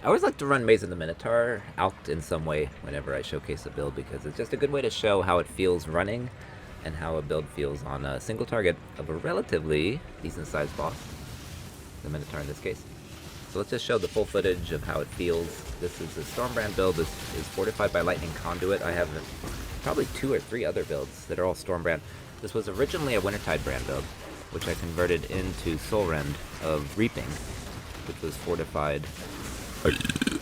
I always like to run Maze of the Minotaur out in some way whenever I showcase a build because it's just a good way to show how it feels running and how a build feels on a single target of a relatively decent-sized boss, the Minotaur in this case. So let's just show the full footage of how it feels. This is a Stormbrand build. This is fortified by Lightning Conduit. I have probably 2 or 3 other builds that are all Stormbrand. This was originally a Wintertide brand build, which I converted into Soulrend of Reaping, which was fortified...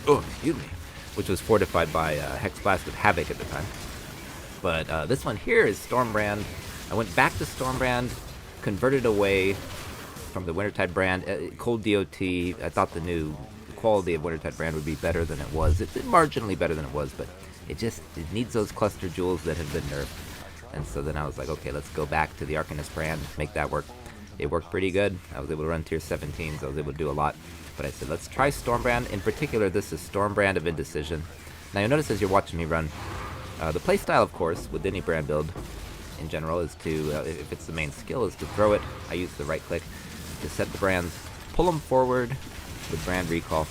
Oh, excuse me. Which was fortified by Hex Blast with Havoc at the time. But this one here is Stormbrand. I went back to Stormbrand, converted away from the Wintertide brand. Cold DOT, I thought the new quality of Wintertide brand would be better than it was. It's marginally better than it was, but it needs those cluster jewels that have been nerfed. And so then I was like, okay, let's go back to the Arcanist brand, make that work. It worked pretty good. I was able to run tier 17s. I was able to do a lot. But I said, let's try Stormbrand. In particular, this is Stormbrand of Indecision. Now you'll notice as you're watching me run, the playstyle, of course, with any brand build in general is to, if it's the main skill, is to throw it. I use the right click to set the brands, pull them forward with brand recall.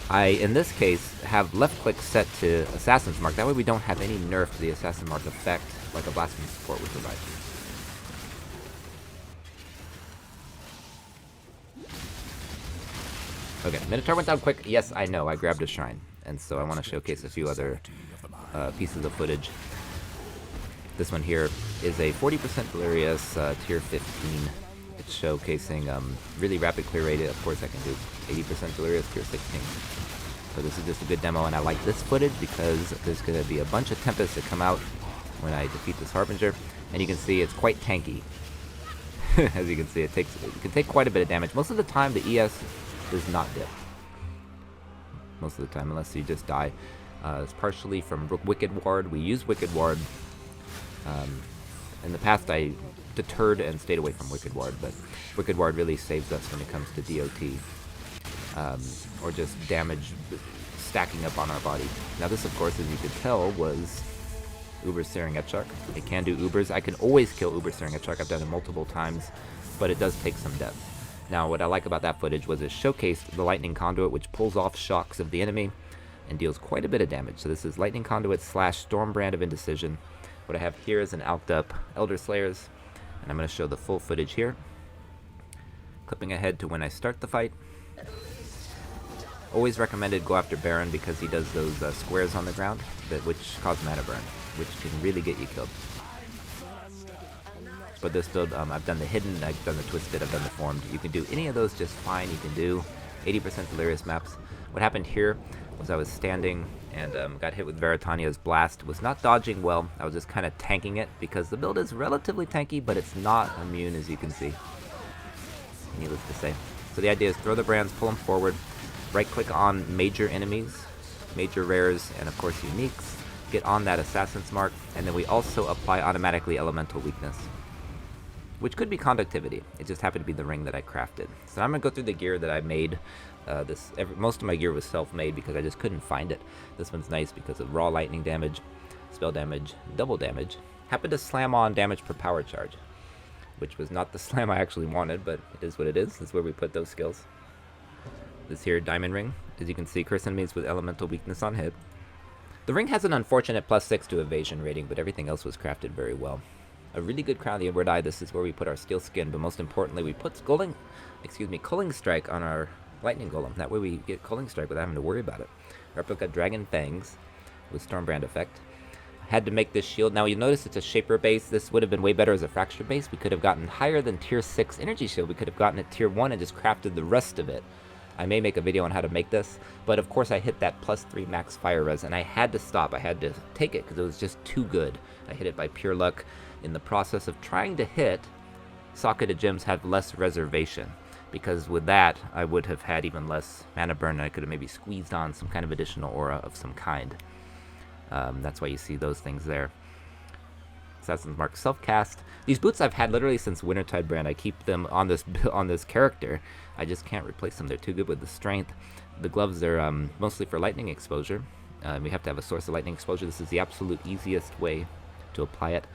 I, in this case, have left click set to Assassin's Mark. That way we don't have any nerf to the Assassin Mark effect like a Blasphemy support would provide. Okay, Minotaur went down quick. Yes, I know, I grabbed a shrine. And so I want to showcase a few other pieces of footage. This one here is a 40% Delirious tier 15. It's showcasing really rapid clear rate. Of course I can do 80% Delirious tier 16. So this is just a good demo, and I like this footage because there's going to be a bunch of Tempests that come out when I defeat this Harbinger. And you can see it's quite tanky. As you can see, it can take quite a bit of damage. Most of the time the ES does not dip. Most of the time, unless you just die. It's partially from Wicked Ward. We use Wicked Ward. In the past, I deterred and stayed away from Wicked Ward, but Wicked Ward really saves us when it comes to DOT. Or just damage stacking up on our body. Now this, of course, as you could tell, was Uber Searing Etchuk. It can do Ubers. I can always kill Uber Searing Etchuk. I've done it multiple times, but it does take some death. Now, what I like about that footage was it showcased the Lightning Conduit, which pulls off shocks of the enemy and deals quite a bit of damage. So this is Lightning Conduit / Stormbrand of Indecision. What I have here is an alked up Elder Slayers, and I'm going to show the full footage here. Clipping ahead to when I start the fight. Always recommended go after Baron because he does those squares on the ground, which cause mana burn, which can really get you killed. But this build, I've done the hidden, I've done the twisted, I've done the formed. You can do any of those just fine. You can do 80% Delirious maps. What happened here was I was standing and got hit with Veritania's Blast. Was not dodging well. I was just kind of tanking it because the build is relatively tanky, but it's not immune, as you can see. Needless to say. So the idea is throw the brands, pull them forward, right-click on major enemies, major rares, and of course uniques. Get on that Assassin's Mark, and then we also apply automatically Elemental Weakness, which could be Conductivity. It just happened to be the ring that I crafted. So I'm going to go through the gear that I made. Most of my gear was self-made because I just couldn't find it. This one's nice because of raw lightning damage, spell damage, double damage. Happened to slam on damage per power charge, which was not the slam I actually wanted, but it is what it is. That's where we put those skills. This here Diamond Ring. As you can see, curse enemies with Elemental Weakness on hit. The ring has an unfortunate +6 to evasion rating, but everything else was crafted very well. A really good Crown of the Inward Eye. This is where we put our Steel Skin, but most importantly, we put Culling Strike on our Lightning Golem. That way we get Culling Strike without having to worry about it. Replica Dragon Fangs with Stormbrand effect. Had to make this shield. Now you notice it's a Shaper base. This would have been way better as a Fracture base. We could have gotten higher than tier 6 Energy Shield. We could have gotten it tier 1 and just crafted the rest of it. I may make a video on how to make this, but of course I hit that +3 max fire res, and I had to stop. I had to take it because it was just too good. I hit it by pure luck. In the process of trying to hit, Socketed Gems have less reservation, because with that, I would have had even less mana burn, and I could have maybe squeezed on some kind of additional aura of some kind. That's why you see those things there. Assassin's Mark self-cast. These boots I've had literally since Wintertide brand. I keep them on this character. I just can't replace them. They're too good with the strength. The gloves are mostly for lightning exposure. We have to have a source of lightning exposure. This is the absolute easiest way to apply it.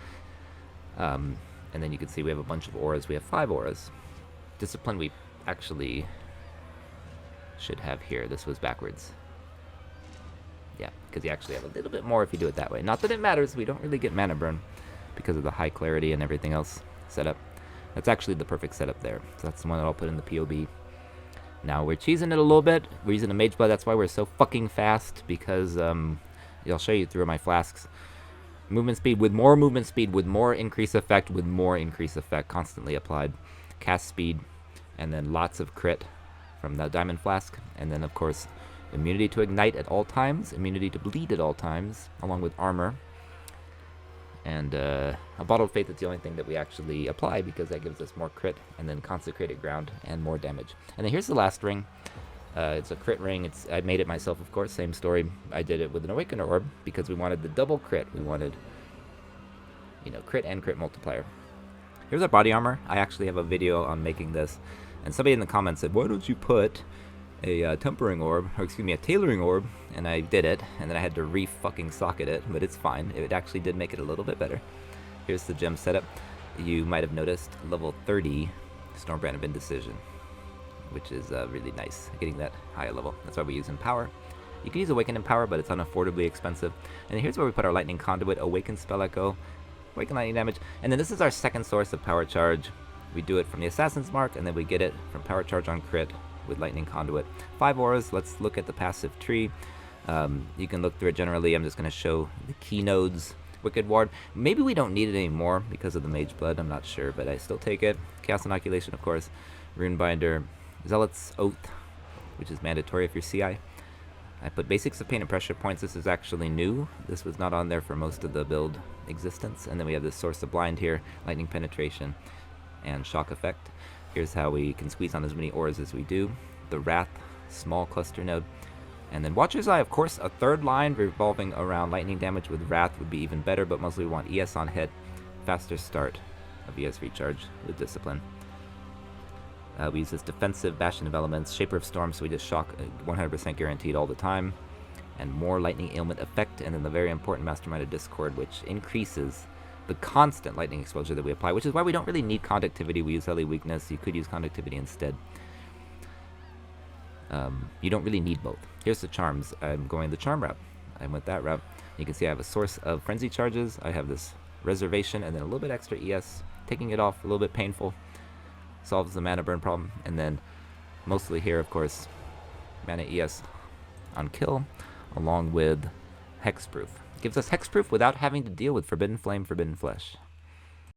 And then you can see we have a bunch of auras. We have 5 auras. Discipline, we actually should have here. This was backwards. Yeah, because you actually have a little bit more if you do it that way. Not that it matters, we don't really get mana burn because of the high clarity and everything else set up. That's actually the perfect setup there. So that's the one that I'll put in the POB. Now we're cheesing it a little bit. We're using a mageblood, that's why we're so fucking fast, because I'll show you through my flasks. Movement speed, with more increase effect, constantly applied. Cast speed, and then lots of crit from the diamond flask, and then of course immunity to ignite at all times, immunity to bleed at all times, along with armor. And a bottled faith is the only thing that we actually apply because that gives us more crit, and then consecrated ground and more damage. And then here's the last ring. It's a crit ring. I made it myself, of course. Same story. I did it with an Awakener orb because we wanted the double crit. We wanted, crit and crit multiplier. Here's our body armor. I actually have a video on making this, and somebody in the comments said, "Why don't you put a tempering orb, or excuse me, a tailoring orb?" And I did it, and then I had to re-fucking socket it, but it's fine. It actually did make it a little bit better. Here's the gem setup. You might have noticed level 30 Stormbrand of Indecision, which is really nice, getting that higher level. That's why we use Empower. You can use Awaken Empower, but it's unaffordably expensive. And here's where we put our Lightning Conduit, Awaken Spell Echo, Awaken Lightning Damage, and then this is our second source of power charge. We do it from the Assassin's Mark, and then we get it from power charge on crit with Lightning Conduit. 5 auras. Let's look at the passive tree. You can look through it generally. I'm just going to show the key nodes. Wicked Ward. Maybe we don't need it anymore because of the Mageblood. I'm not sure, but I still take it. Chaos Inoculation, of course. Runebinder. Zealot's Oath, which is mandatory if you're CI. I put Basics of Pain and Pressure Points. This is actually new. This was not on there for most of the build existence. And then we have this Source of Blind here, Lightning Penetration, and Shock Effect. Here's how we can squeeze on as many auras as we do. The Wrath, small cluster node. And then Watcher's Eye, of course, a third line revolving around lightning damage with Wrath would be even better, but mostly we want ES on hit, faster start of ES recharge with Discipline. We use this defensive Bastion of Elements, Shaper of Storm, so we just shock 100% guaranteed all the time. And more Lightning Ailment effect, and then the very important Mastermind of Discord, which increases the constant lightning exposure that we apply, which is why we don't really need Conductivity. We use Holy Weakness. You could use Conductivity instead. You don't really need both. Here's the charms. I'm going the charm route. I went that route. You can see I have a source of frenzy charges. I have this reservation and then a little bit extra ES. Taking it off, a little bit painful. Solves the mana burn problem. And then mostly here, of course, mana ES on kill, along with hexproof. Gives us hexproof without having to deal with Forbidden Flame, Forbidden Flesh.